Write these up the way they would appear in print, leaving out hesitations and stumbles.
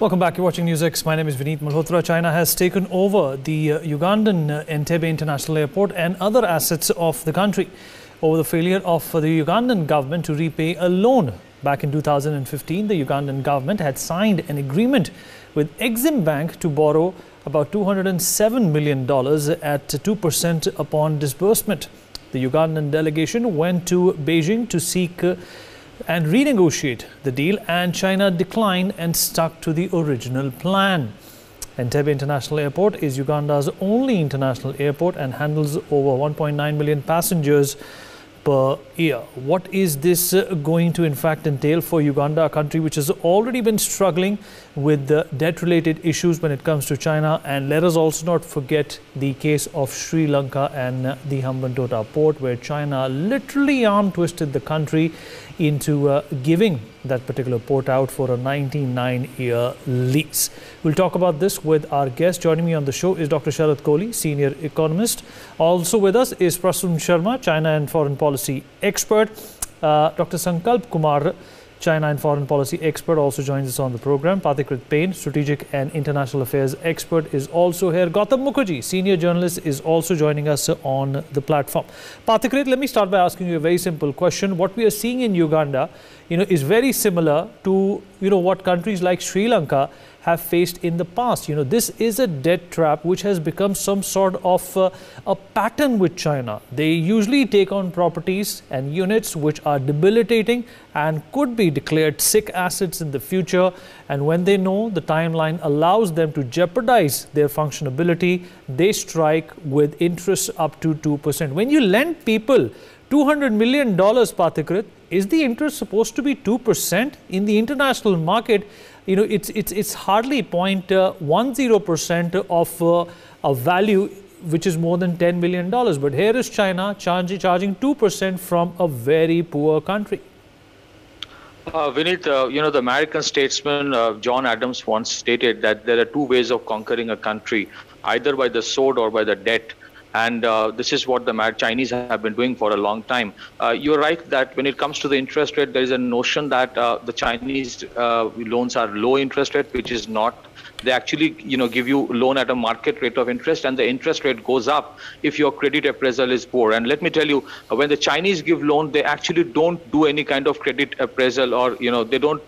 Welcome back. You're watching NewsX. My name is Vineet Malhotra. China has taken over the Ugandan Entebbe International Airport and other assets of the country over the failure of the Ugandan government to repay a loan. Back in 2015, the Ugandan government had signed an agreement with Exim Bank to borrow about $207 million at 2% upon disbursement. The Ugandan delegation went to Beijing to seek and renegotiate the deal, and China declined and stuck to the original plan. Entebbe International Airport is Uganda's only international airport and handles over 1.9 million passengers per year. What is this going to in fact entail for Uganda, a country which has already been struggling with the debt-related issues when it comes to China? And let us also not forget the case of Sri Lanka and the Hambantota port, where China literally arm twisted the country into giving that particular port out for a 99-year lease. We'll talk about this with our guest. Joining me on the show is Dr. Sharad Kohli, senior economist. Also with us is Prasun Sharma, China and foreign policy expert. Dr. Sankalp Kumar, China and foreign policy expert, also joins us on the program. Pathikrit Payne, strategic and international affairs expert, is also here. Gautam Mukherjee, senior journalist, is also joining us on the platform. Pathikrit, let me start by asking you a very simple question. What we are seeing in Uganda, is very similar to, what countries like Sri Lanka have faced in the past. This is a debt trap which has become some sort of a pattern with China. They usually take on properties and units which are debilitating and could be declared sick assets in the future. And when they know the timeline allows them to jeopardize their functionability, they strike with interest up to 2%. When you lend people $200 million, Pathikrit, is the interest supposed to be 2%? In the international market, it's hardly 0.10% of a value which is more than $10 million. But here is China charging 2% from a very poor country. Vineet, the American statesman John Adams once stated that there are two ways of conquering a country, either by the sword or by the debt. And this is what the Chinese have been doing for a long time. You're right that when it comes to the interest rate, there is a notion that the Chinese loans are low interest rate, which is not. They actually, give you loan at a market rate of interest, and the interest rate goes up if your credit appraisal is poor. And let me tell you, when the Chinese give loan, they actually don't do any kind of credit appraisal, or they don't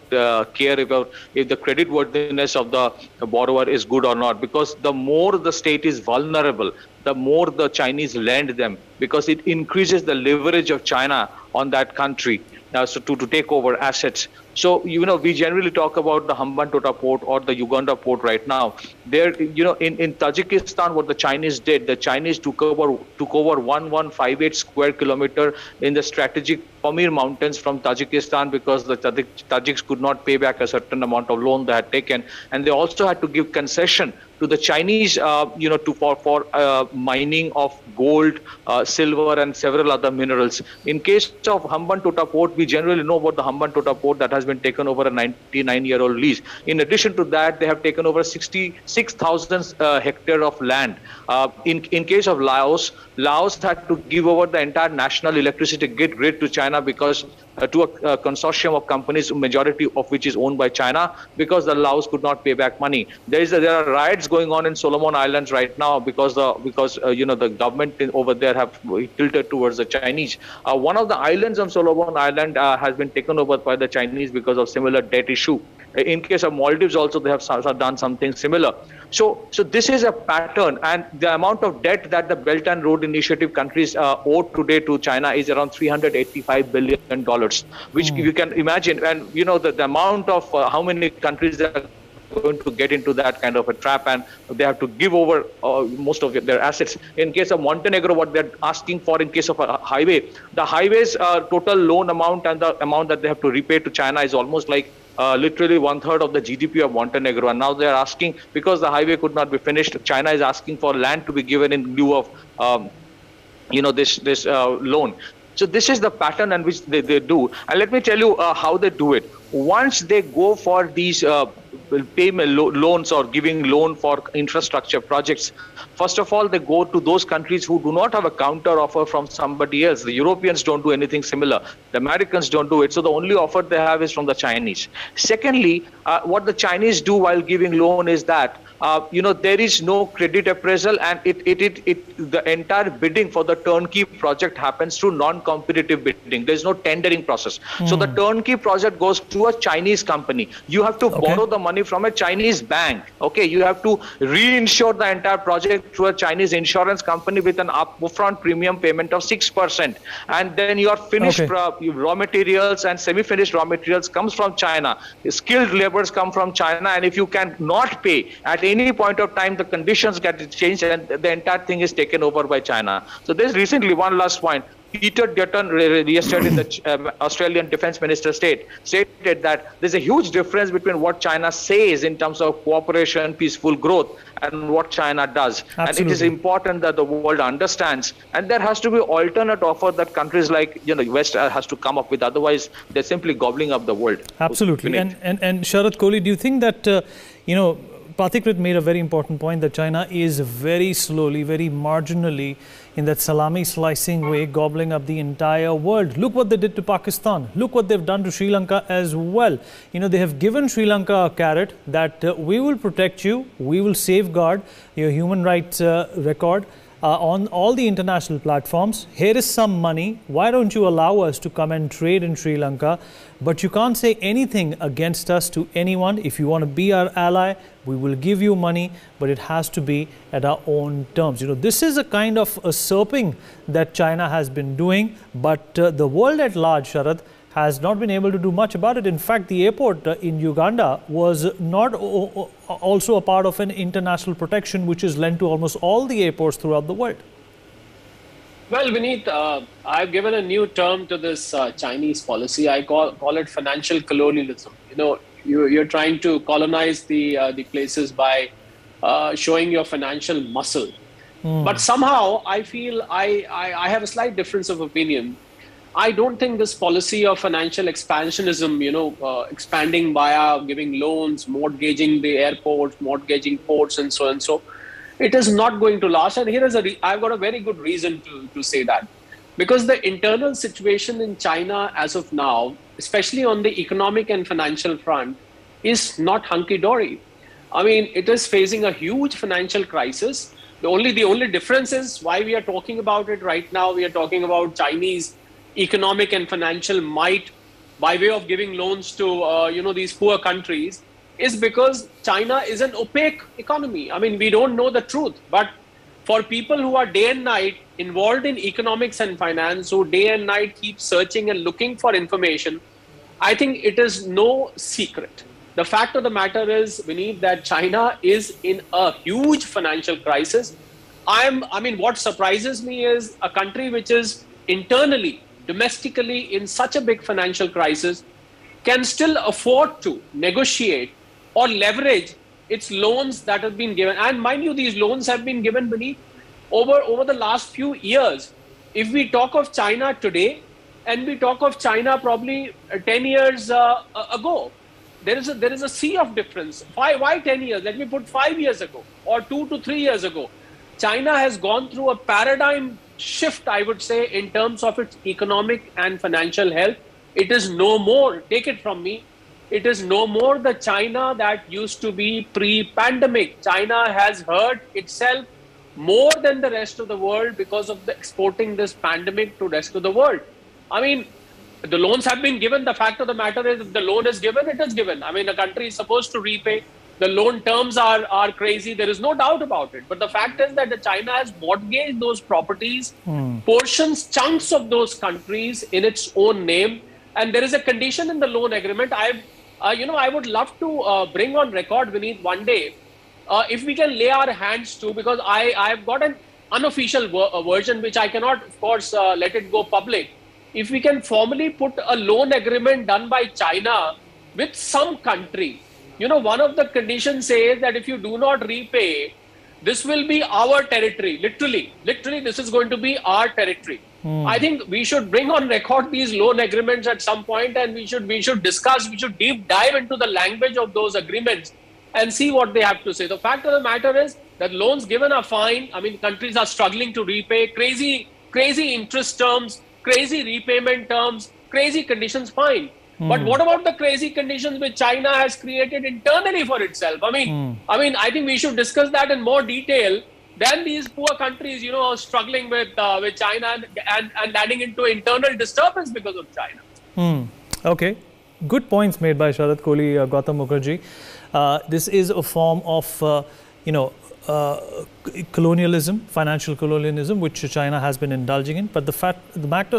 care if the credit worthiness of the borrower is good or not, because the more the state is vulnerable, the more the Chinese lend them, because it increases the leverage of China on that country. So to take over assets. So, we generally talk about the Hambantota port or the Uganda port right now. There, in Tajikistan, what the Chinese did, the Chinese took over 1158 square kilometer in the strategic Pamir Mountains from Tajikistan, because the Tajiks could not pay back a certain amount of loan they had taken. And they also had to give concession to the Chinese, for mining of gold, silver, and several other minerals. In case of Hambantota port, we generally know about the Hambantota port that has been taken over a 99-year-old lease. In addition to that, they have taken over 66,000 hectares of land. In case of Laos had to give over the entire national electricity grid to China, because to a consortium of companies, majority of which is owned by China, because the Laos could not pay back money. There are riots going on in Solomon Islands right now because the government over there have tilted towards the Chinese. One of the islands of Solomon Island has been taken over by the Chinese because of similar debt issue. In case of Maldives also, they have done something similar. So this is a pattern, and the amount of debt that the Belt and Road Initiative countries owe today to China is around $385 billion, which you can imagine. And the amount of how many countries are going to get into that kind of a trap, and they have to give over most of their assets. In case of Montenegro, what they're asking for in case of a highway, the highway's total loan amount and the amount that they have to repay to China is almost like literally 1/3 of the GDP of Montenegro. And now they're asking, because the highway could not be finished, China is asking for land to be given in lieu of this loan. So this is the pattern in which they do. And let me tell you how they do it. Once they go for these loans or giving loan for infrastructure projects, first of all, they go to those countries who do not have a counter offer from somebody else. The Europeans don't do anything similar. The Americans don't do it. So the only offer they have is from the Chinese. Secondly, what the Chinese do while giving loan is that there is no credit appraisal, and the entire bidding for the turnkey project happens through non-competitive bidding. There's no tendering process. So the turnkey project goes to a Chinese company. You have to borrow the money from a Chinese bank. Okay, you have to reinsure the entire project through a Chinese insurance company with an upfront premium payment of 6%. And then your finished raw materials and semi-finished raw materials comes from China. Skilled laborers come from China, and if you can not pay at any point of time, the conditions get changed and the entire thing is taken over by China. So there's recently one last point. Peter Dutton yesterday, the Australian Defence Minister stated that there's a huge difference between what China says in terms of cooperation, peaceful growth, and what China does. Absolutely. And it is important that the world understands. And there has to be alternate offer that countries like West has to come up with. Otherwise, they're simply gobbling up the world. Absolutely. And Sharath Kohli, do you think that Pathikrit made a very important point that China is very slowly, very marginally, in that salami slicing way, gobbling up the entire world. Look what they did to Pakistan. Look what they've done to Sri Lanka as well. They have given Sri Lanka a carrot that we will protect you, we will safeguard your human rights record on all the international platforms. Here is some money. Why don't you allow us to come and trade in Sri Lanka? But you can't say anything against us to anyone. If you want to be our ally, we will give you money, but it has to be at our own terms. This is a kind of usurping that China has been doing, but the world at large, Sharath, has not been able to do much about it. In fact, the airport in Uganda was not also a part of an international protection which is lent to almost all the airports throughout the world. Well, Vineet, I've given a new term to this Chinese policy. I call it financial colonialism. You're trying to colonize the places by showing your financial muscle. But somehow I feel I have a slight difference of opinion. I don't think this policy of financial expansionism, expanding via giving loans, mortgaging the airports, mortgaging ports, and so and so, it is not going to last. And here is I've got a very good reason to say that. Because the internal situation in China as of now, especially on the economic and financial front, is not hunky-dory. I mean, it is facing a huge financial crisis. The only difference is why we are talking about it right now. We are talking about Chinese economic and financial might by way of giving loans to these poor countries, is because China is an opaque economy. I mean, we don't know the truth. But for people who are day and night involved in economics and finance, who day and night keep searching and looking for information, I think it is no secret. The fact of the matter is, Vineet, that China is in a huge financial crisis. What surprises me is a country which is internally, domestically in such a big financial crisis can still afford to negotiate or leverage its loans that have been given. And mind you, these loans have been given, Beneath, over the last few years. If we talk of China today and we talk of China probably 10 years ago, there is a sea of difference. Why 10 years? Let me put 5 years ago or 2 to 3 years ago. China has gone through a paradigm shift, I would say, in terms of its economic and financial health. It is no more, take it from me, it is no more the China that used to be pre-pandemic. China has hurt itself more than the rest of the world because of exporting this pandemic to the rest of the world. I mean, the loans have been given. The fact of the matter is, if the loan is given, it is given. I mean, the country is supposed to repay. The loan terms are crazy. There is no doubt about it. But the fact is that China has mortgaged those properties, portions, chunks of those countries in its own name. And there is a condition in the loan agreement. I would love to bring on record, Vineet, one day, if we can lay our hands to, because I've got an unofficial version, which I cannot, of course, let it go public. If we can formally put a loan agreement done by China with some country, one of the conditions says that if you do not repay, this will be our territory. Literally, this is going to be our territory. I think we should bring on record these loan agreements at some point, and we should discuss, we should deep dive into the language of those agreements and see what they have to say. The fact of the matter is that loans given are fine. I mean, countries are struggling to repay. Crazy interest terms, crazy repayment terms, crazy conditions, fine. But what about the crazy conditions which China has created internally for itself? I mean, I think we should discuss that in more detail than these poor countries, struggling with China and adding into internal disturbance because of China. Okay. Good points made by Sharat Kohli, Gautam Mukherjee. This is a form of, colonialism, financial colonialism, which China has been indulging in. But the matter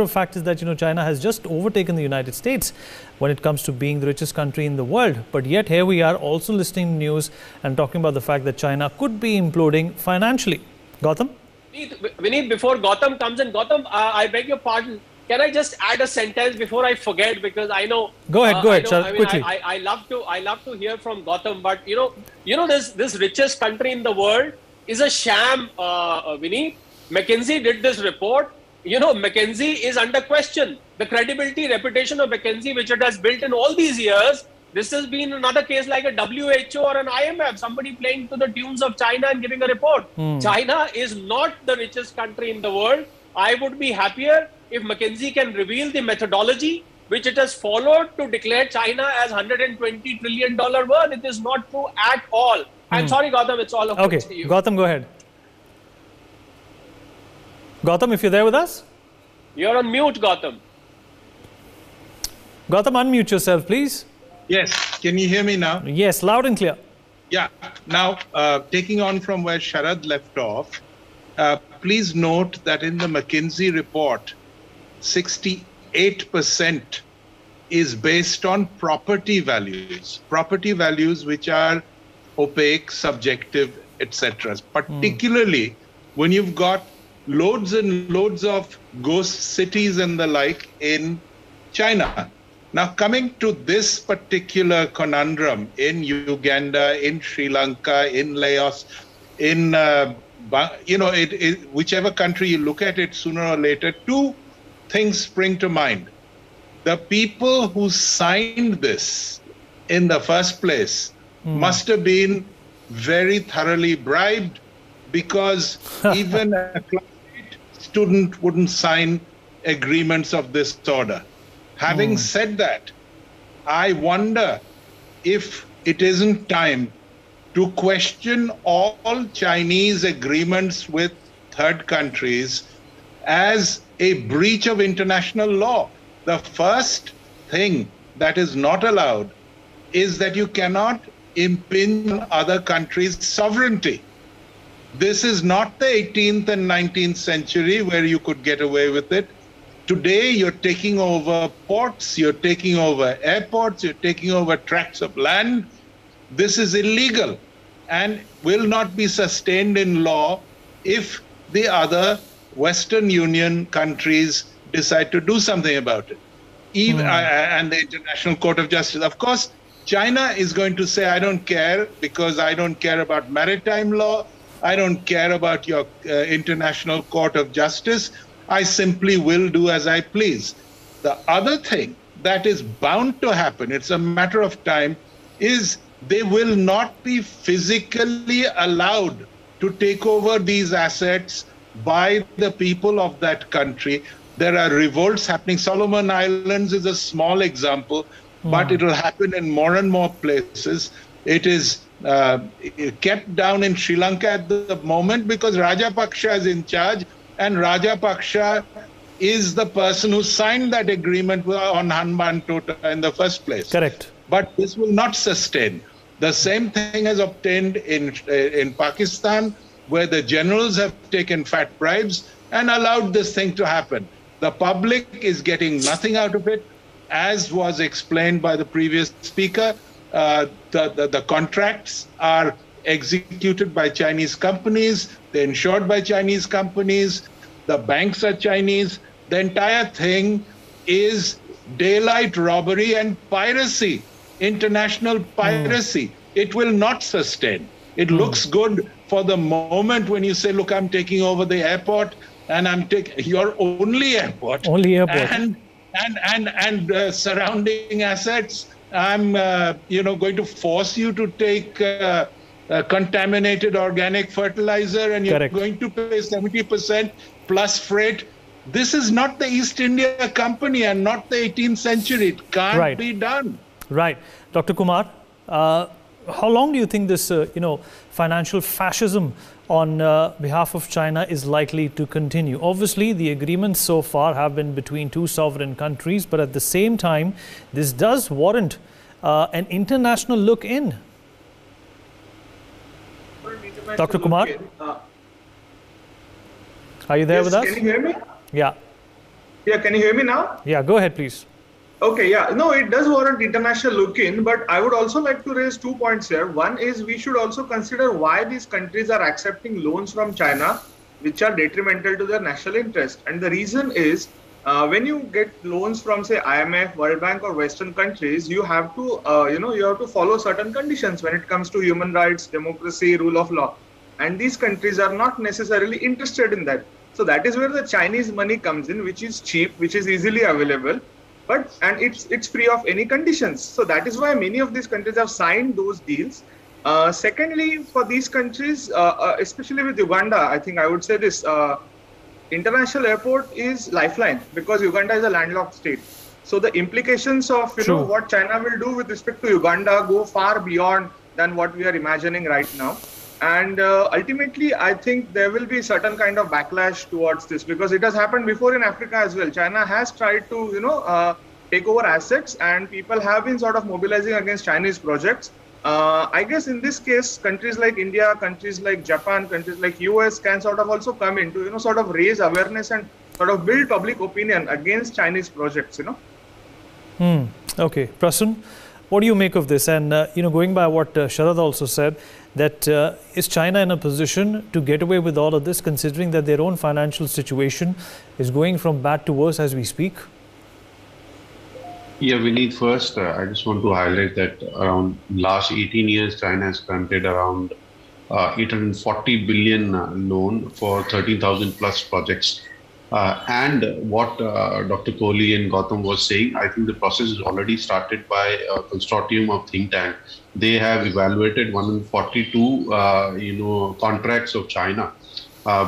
of fact is that China has just overtaken the United States when it comes to being the richest country in the world. But yet here we are also listening to news and talking about the fact that China could be imploding financially. Gautam? Vineet, before Gautam comes in, Gautam, I beg your pardon. Can I just add a sentence before I forget? Because I know. Go ahead. Quickly. I love to hear from Gautam, but this richest country in the world is a sham. Vineet, McKinsey did this report. McKinsey is under question. The credibility, reputation of McKinsey, which it has built in all these years. This has been another case like a WHO or an IMF, somebody playing to the tunes of China and giving a report. China is not the richest country in the world. I would be happier if McKinsey can reveal the methodology which it has followed to declare China as $120 trillion worth. It is not true at all. I'm sorry, Gautam, it's all over to you. Gautam, go ahead. Gautam, if you're there with us? You're on mute, Gautam. Gautam, unmute yourself, please. Yes. Can you hear me now? Yes, loud and clear. Yeah. Now, taking on from where Sharad left off, please note that in the McKinsey report, 68% is based on property values which are opaque, subjective, etc. Particularly when you've got loads and loads of ghost cities and the like in China. Now, coming to this particular conundrum in Uganda, in Sri Lanka, in Laos, in whichever country you look at it, sooner or later, two things spring to mind. The people who signed this in the first place must have been very thoroughly bribed, because even a classmate student wouldn't sign agreements of this order. Having said that, I wonder if it isn't time to question all Chinese agreements with third countries as a breach of international law. The first thing that is not allowed is that you cannot impinge on other countries' sovereignty. This is not the 18th and 19th century where you could get away with it. Today, you're taking over ports, you're taking over airports, you're taking over tracts of land. This is illegal and will not be sustained in law if the other Western Union countries decide to do something about it. And the International Court of Justice. Of course, China is going to say, I don't care, because I don't care about maritime law. I don't care about your International Court of Justice. I simply will do as I please. The other thing that is bound to happen, it's a matter of time, is they will not be physically allowed to take over these assets by the people of that country. There are revolts happening. Solomon Islands is a small example, but it will happen in more and more places. It is kept down in Sri Lanka at the moment because Rajapaksa is in charge, and Rajapaksa is the person who signed that agreement on Hanban Tota in the first place. Correct. But this will not sustain. The same thing has obtained in Pakistan, where the generals have taken fat bribes and allowed this thing to happen. The public is getting nothing out of it. As was explained by the previous speaker, the contracts are executed by Chinese companies, they're insured by Chinese companies, the banks are Chinese. The entire thing is daylight robbery and piracy, international piracy. It will not sustain. It looks good for the moment when you say, look, I'm taking over the airport and I'm taking your only airport. Only airport. And surrounding assets, I'm, going to force you to take contaminated organic fertilizer, and you're Correct. going to pay 70% plus freight. This is not the East India Company and not the 18th century. It can't be done. Right. Dr. Kumar, how long do you think this, financial fascism on behalf of China is likely to continue? Obviously, the agreements so far have been between two sovereign countries, but at the same time, this does warrant an international look in. Dr. Kumar, are you there with us? Can you hear me? Yeah. Yeah, can you hear me now? Yeah, go ahead, please. Okay, yeah. No, it does warrant international look in, but I would also like to raise 2 points here. One is we should also consider why these countries are accepting loans from China, which are detrimental to their national interest. And the reason is when you get loans from, say, IMF, World Bank, or Western countries, you have to, you have to follow certain conditions when it comes to human rights, democracy, rule of law. And these countries are not necessarily interested in that. So that is where the Chinese money comes in, which is cheap, which is easily available, and it's free of any conditions. So that is why many of these countries have signed those deals. Secondly, for these countries, especially with Uganda, I think I would say this: international airport is lifeline, because Uganda is a landlocked state. So the implications of what China will do with respect to Uganda go far beyond than what we are imagining right now. And ultimately, I think there will be certain kind of backlash towards this, because it has happened before in Africa as well. China has tried to, take over assets, and people have been sort of mobilizing against Chinese projects. I guess in this case, countries like India, countries like Japan, countries like US can sort of also come in to, sort of raise awareness and sort of build public opinion against Chinese projects, Okay. Prasun, what do you make of this? And, going by what Sharad also said, that is China in a position to get away with all of this, considering that their own financial situation is going from bad to worse as we speak? Yeah, we need first, I just want to highlight that around last 18 years, China has granted around 840 billion loan for 13,000 plus projects. And what Dr. Kohli and Gautam was saying, I think the process is already started by a consortium of think tank. They have evaluated 142, contracts of China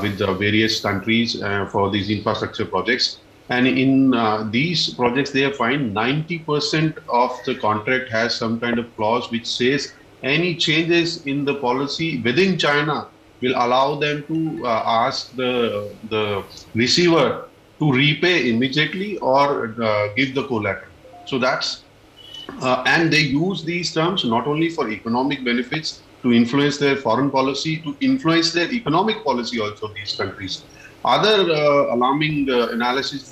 with various countries for these infrastructure projects. And in these projects, they have found 90% of the contract has some kind of clause which says any changes in the policy within China will allow them to ask the receiver to repay immediately or give the collateral. So that's, and they use these terms not only for economic benefits to influence their foreign policy, to influence their economic policy also, these countries. Other alarming analysis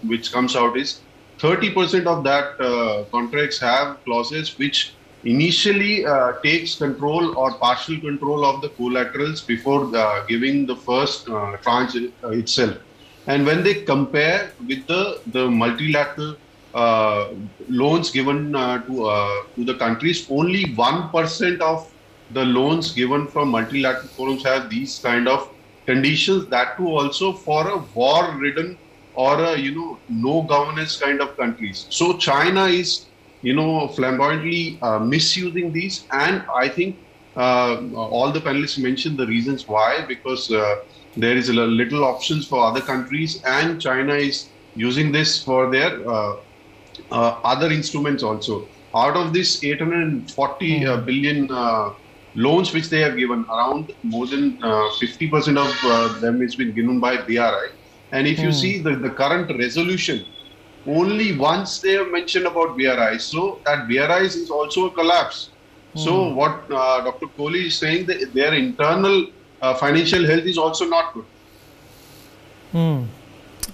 which comes out is 30% of that contracts have clauses which initially takes control or partial control of the collaterals before giving the first tranche itself. And when they compare with the multilateral loans given to the countries, only 1% of the loans given from multilateral forums have these kind of conditions, that too also for a war-ridden or a no governance kind of countries. So China is flamboyantly misusing these, and I think all the panelists mentioned the reasons why, because there is a little options for other countries, and China is using this for their other instruments also. Out of this 840 billion loans which they have given, around more than 50% of them has been given by BRI. And if you see the current resolution, only once they have mentioned about BRI, so that BRI is also a collapse. So what Dr. Kohli is saying, that their internal financial health is also not good.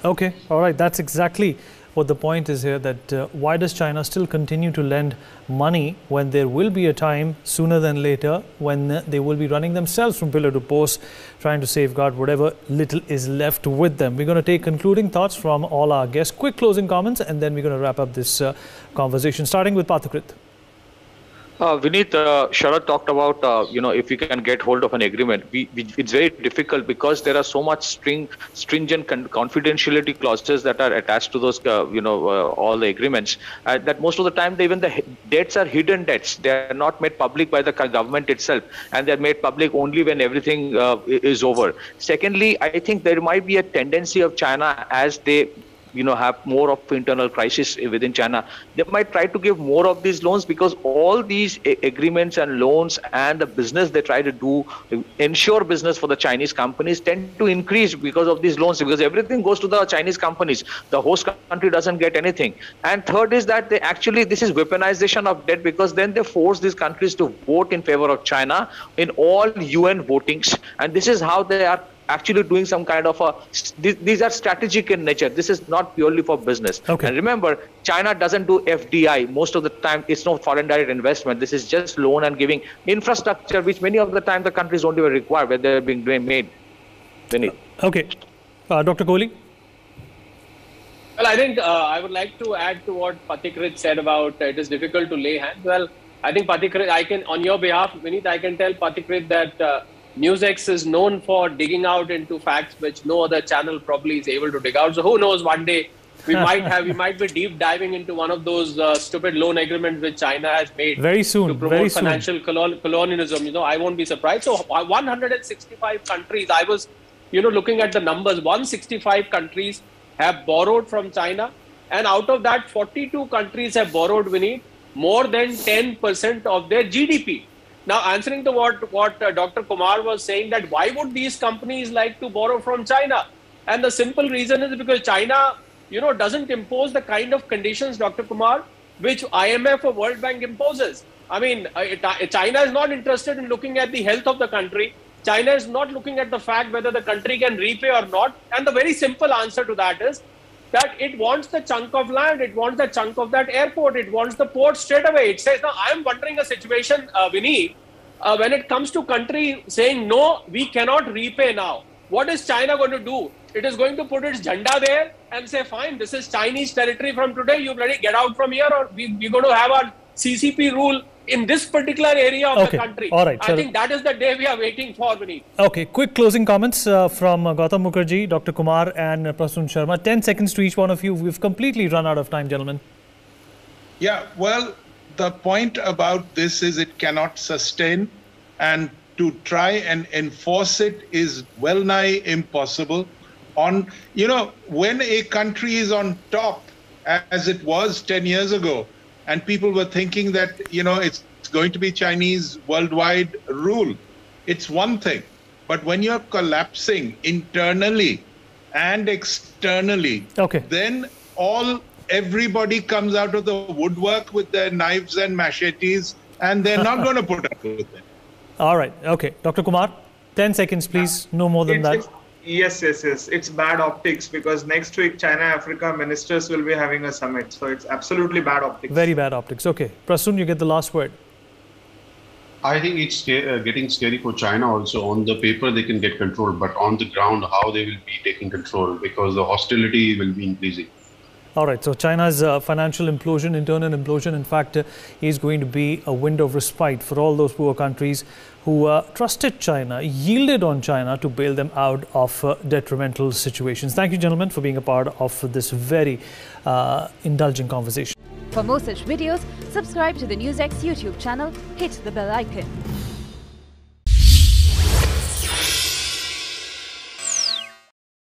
Okay, all right, that's exactly what the point is here, that why does China still continue to lend money when there will be a time sooner than later when they will be running themselves from pillar to post, trying to safeguard whatever little is left with them. We're going to take concluding thoughts from all our guests, quick closing comments, and then we're going to wrap up this conversation, starting with Pathakrit. Vineet, Sharad talked about, if we can get hold of an agreement, it's very difficult because there are so much stringent confidentiality clauses that are attached to those, all the agreements, that most of the time, even the debts are hidden debts. They are not made public by the government itself, and they're made public only when everything is over. Secondly, I think there might be a tendency of China as they have more of internal crisis within China. They might try to give more of these loans because all these agreements and loans and the business they try to do, ensure business for the Chinese companies tend to increase because of these loans, because everything goes to the Chinese companies. The host country doesn't get anything. And third is that this is weaponization of debt, because then they force these countries to vote in favor of China in all UN votings. And this is how they are actually doing some kind of these are strategic in nature. This is not purely for business. Okay. And remember, China doesn't do FDI. Most of the time, it's no foreign direct investment. This is just loan and giving infrastructure, which many of the time the countries don't even require, where they're being made. Okay. Dr. Kohli? Well, I think I would like to add to what Pathikrit said about it is difficult to lay hands. Well, I think Pathikrit, on your behalf, Vineet, I can tell Pathikrit that NewsX is known for digging out into facts which no other channel probably is able to dig out. So who knows, one day we might be deep diving into one of those stupid loan agreements which China has made very soon to promote financial colonialism. I won't be surprised. So 165 countries, I was looking at the numbers, 165 countries have borrowed from China, and out of that 42 countries have borrowed, Vineet, more than 10% of their GDP. Now, answering to what Dr. Kumar was saying, that why would these companies like to borrow from China? And the simple reason is because China, doesn't impose the kind of conditions, Dr. Kumar, which IMF or World Bank imposes. I mean, China is not interested in looking at the health of the country. China is not looking at the fact whether the country can repay or not. And the very simple answer to that is that it wants the chunk of land, it wants the chunk of that airport, it wants the port straight away. It says, now I'm wondering a situation, Vineet, when it comes to country saying, no, we cannot repay now. What is China going to do? It is going to put its jhanda there and say, fine, this is Chinese territory from today, you bloody get out from here, or we're going to have our CCP rule in this particular area of the country. All right, I think that is the day we are waiting for, Vineet. Okay, quick closing comments from Gautam Mukherjee, Dr. Kumar and Prasun Sharma. 10 seconds to each one of you. We've completely run out of time, gentlemen. Yeah, well, the point about this is it cannot sustain, and to try and enforce it is well nigh impossible. When a country is on top, as it was 10 years ago, and people were thinking that, it's going to be Chinese worldwide rule, it's one thing. But when you're collapsing internally and externally, then everybody comes out of the woodwork with their knives and machetes, and they're not going to put up with it. All right. Okay. Dr. Kumar, 10 seconds, please. No more than that. Yes. It's bad optics, because next week China-Africa ministers will be having a summit. So it's absolutely bad optics. Very bad optics. Okay. Prasun, you get the last word. I think it's getting scary for China also. On the paper, they can get control, but on the ground, how they will be taking control, because the hostility will be increasing. All right, so China's financial implosion, internal implosion, in fact, is going to be a window of respite for all those poor countries who trusted China, yielded on China to bail them out of detrimental situations. Thank you, gentlemen, for being a part of this very indulgent conversation. For more such videos, subscribe to the NewsX YouTube channel, hit the bell icon.